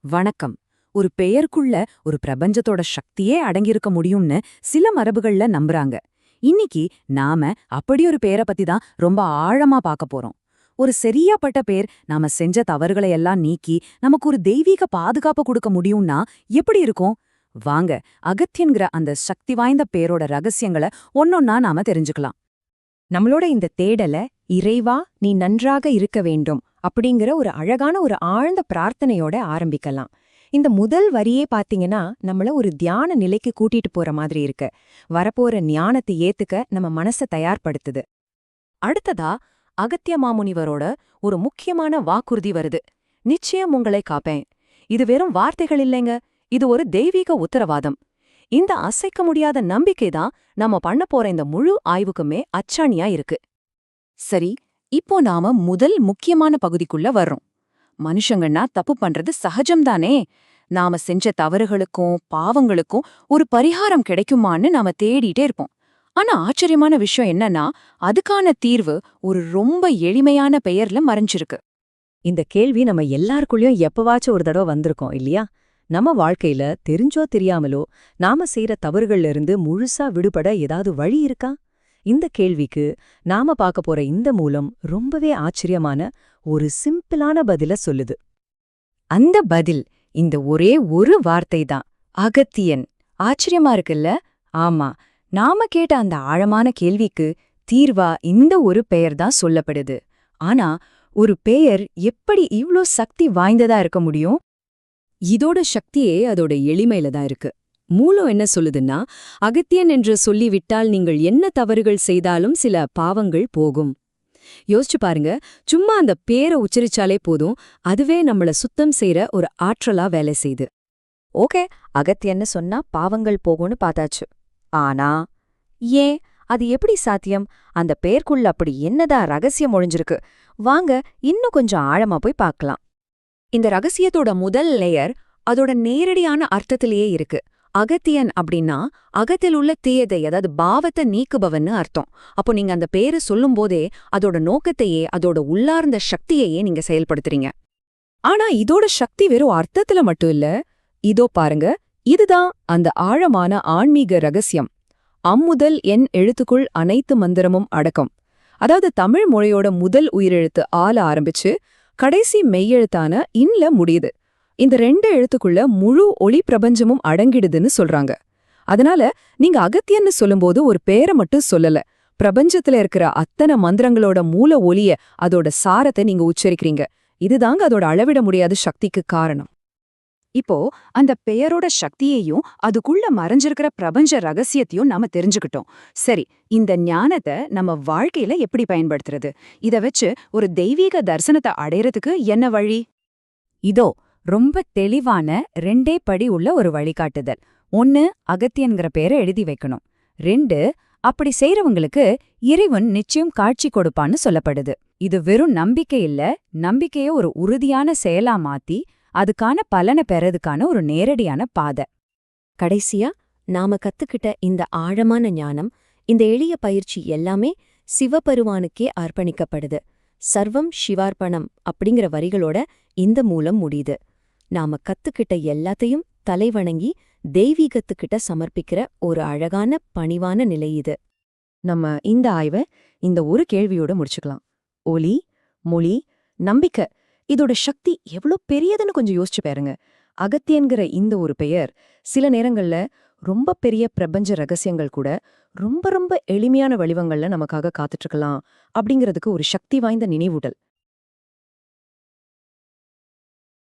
வணக்கம். ஒரு பெயருக்குள்ள ஒரு பிரபஞ்சத்தோட சக்தியே அடங்கியிருக்க முடியும்னு சில மரபுகள்ல நம்புறாங்க. இன்னைக்கு நாம அப்படி ஒரு பேரை பத்தி தான் ரொம்ப ஆழமா பார்க்க போறோம். ஒரு சரியாப்பட்ட பேர் நாம செஞ்ச தவறுகளை எல்லாம் நீக்கி நமக்கு ஒரு தெய்வீக பாதுகாப்பு கொடுக்க முடியும்னா எப்படி இருக்கும்? வாங்க, அகத்தியன்கிற அந்த சக்தி வாய்ந்த பேரோட ரகசியங்களை ஒன்னொன்னா நாம தெரிஞ்சுக்கலாம். நம்மளோட இந்த தேடல இறைவா நீ நன்றாக இருக்க வேண்டும் அப்படிங்கிற ஒரு அழகான ஒரு ஆழ்ந்த பிரார்த்தனையோட ஆரம்பிக்கலாம். இந்த முதல் வரியே பாத்தீங்கன்னா நம்மள ஒரு தியான நிலைக்கு கூட்டிட்டு போற மாதிரி இருக்கு. வரப்போற ஞானத்தை ஏத்துக்க நம்ம மனசை தயார்படுத்துது. அடுத்ததா அகத்திய மாமுனிவரோட ஒரு முக்கியமான வாக்குறுதி வருது. நிச்சயம் உங்களை காப்பேன். இது வெறும் வார்த்தைகள் இல்லைங்க, இது ஒரு தெய்வீக உத்தரவாதம். இந்த அசைக்க முடியாத நம்பிக்கைதான் நம்ம பண்ண போற இந்த முழு ஆய்வுக்குமே அச்சாணியா இருக்கு. சரி, இப்போ நாம முதல் முக்கியமான பகுதிக்குள்ள வர்றோம். மனுஷங்கன்னா தப்பு பண்றது சகஜம்தானே. நாம செஞ்ச தவறுகளுக்கும் பாவங்களுக்கும் ஒரு பரிகாரம் கிடைக்குமான்னு நாம தேடிட்டே இருப்போம். ஆனா ஆச்சரியமான விஷயம் என்னன்னா, அதுக்கான தீர்வு ஒரு ரொம்ப எளிமையான பெயர்ல மறைஞ்சிருக்கு. இந்த கேள்வி நம்ம எல்லாருக்குள்ளயும் எப்பவாச்சும் ஒரு தடவை வந்திருக்கோம் இல்லையா? நம்ம வாழ்க்கையில தெரிஞ்சோ தெரியாமலோ நாம செய்யற தவறுகள்ல இருந்து முழுசா விடுபட ஏதாவது வழி இருக்கா? இந்த கேள்விக்கு நாம பார்க்க போற இந்த மூலம் ரொம்பவே ஆச்சரியமான ஒரு சிம்பிளான பதில சொல்லுது. அந்த பதில் இந்த ஒரே ஒரு வார்த்தை தான், அகத்தியன். ஆச்சரியமா இருக்குல்ல? ஆமா, நாம கேட்ட அந்த ஆழமான கேள்விக்கு தீர்வா இந்த ஒரு பெயர் தான் சொல்லப்படுது. ஆனா ஒரு பெயர் எப்படி இவ்ளோ சக்தி வாய்ந்ததா இருக்க முடியும்? இதோட சக்தியே அதோட எளிமையில தான் இருக்கு. மூலம் என்ன சொல்லுதுன்னா, அகத்தியன் என்று சொல்லிவிட்டால் நீங்கள் என்ன தவறுகள் செய்தாலும் சில பாவங்கள் போகும். யோசிச்சு பாருங்க, சும்மா அந்த பேரை உச்சரிச்சாலே போதும், அதுவே நம்மள சுத்தம் செய்யற ஒரு ஆற்றலா வேலை செய்யுது. ஓகே, அகத்தியன்னு சொன்னா பாவங்கள் போகும்னு பார்த்தாச்சு. ஆனா ஏன் அது எப்படி சாத்தியம்? அந்த பேர்க்குள்ள அப்படி என்னதான் ரகசியம் ஒழிஞ்சிருக்கு? வாங்க இன்னும் கொஞ்சம் ஆழமா போய் பார்க்கலாம். இந்த ரகசியத்தோட முதல் லேயர் அதோட நேரடியான அர்த்தத்திலேயே இருக்கு. அகத்தியன் அப்படின்னா அகத்தில் உள்ள தீயதை, அதாவது பாவத்தை நீக்குபவன்னு அர்த்தம். அப்போ நீங்க அந்த பேரு சொல்லும் போதே அதோட நோக்கத்தையே, அதோட உள்ளார்ந்த சக்தியையே நீங்க செயல்படுத்துறீங்க. ஆனா இதோட சக்தி வெறும் அர்த்தத்துல மட்டும் இல்ல. இதோ பாருங்க, இதுதான் அந்த ஆழமான ஆன்மீக ரகசியம். அம்முதல் என் எழுத்துக்குள் அனைத்து மந்திரமும் அடக்கம். அதாவது தமிழ் மொழியோட முதல் உயிரெழுத்து ஆல ஆரம்பிச்சு கடைசி மெய்யெழுத்தான இன்ல முடியுது. இந்த 2 எழுத்துக்குள்ள முழு ஒளி பிரபஞ்சமும் அடங்கிடுதுன்னு சொல்றாங்க. அதனால நீங்க அகத்தியன்னு சொல்லும்போது ஒரு பேரை மட்டும் சொல்லல, பிரபஞ்சத்துல இருக்கிற அத்தனை மந்திரங்களோட மூல ஒலிய, அதோட சாரத்தை நீங்க உச்சரிக்கிறீங்க. இதுதாங்க அதோட அளவிட முடியாத சக்திக்கு காரணம். இப்போ அந்த பெயரோட சக்தியையும் அதுக்குள்ள மறைஞ்சிருக்கிற பிரபஞ்ச ரகசியத்தையும் நாம தெரிஞ்சுக்கிட்டோம். சரி, இந்த ஞானத்தை நம்ம வாழ்க்கையில எப்படி பயன்படுத்துறது? இத வச்சு ஒரு தெய்வீக தரிசனத்தை அடையறதுக்கு என்ன வழி? இதோ ரொம்ப தெளிவான 2 படி உள்ள ஒரு வழிகாட்டுதல். 1, அகத்தியன்கிற பேரை எழுதி வைக்கணும். 2, அப்படி செய்யறவங்களுக்கு இறைவன் நிச்சயம் காட்சி கொடுப்பான்னு சொல்லப்படுது. இது வெறும் நம்பிக்கை இல்ல, நம்பிக்கைய ஒரு உறுதியான செயலா மாத்தி அதுக்கான பலனை பெறதுக்கான ஒரு நேரடியான பாதை. கடைசியா நாம கத்துக்கிட்ட இந்த ஆழமான ஞானம், இந்த எளிய பயிற்சி எல்லாமே சிவபெருமானுக்கே அர்ப்பணிக்கப்படுது. சர்வம் சிவார்ப்பணம் அப்படிங்கிற வரிகளோட இந்த மூலம் முடியுது. நாம கத்துக்கிட்ட எல்லாத்தையும் தலைவணங்கி தெய்வீகத்துக்கிட்ட சமர்ப்பிக்கிற ஒரு அழகான பணிவான நிலை இது. நம்ம இந்த ஆய்வை இந்த ஒரு கேள்வியோட முடிச்சுக்கலாம். ஒலி, மொழி, நம்பிக்கை, இதோட சக்தி எவ்வளோ பெரியதுன்னு கொஞ்சம் யோசிச்சு பாருங்க. அகத்தியன்கிற இந்த ஒரு பெயர் சில நேரங்கள்ல ரொம்ப பெரிய பிரபஞ்ச ரகசியங்கள் கூட ரொம்ப ரொம்ப எளிமையான வடிவங்கள்ல நமக்காக காத்துட்டு இருக்கலாம் அப்படிங்கிறதுக்கு ஒரு சக்தி வாய்ந்த நினைவூட்டல்.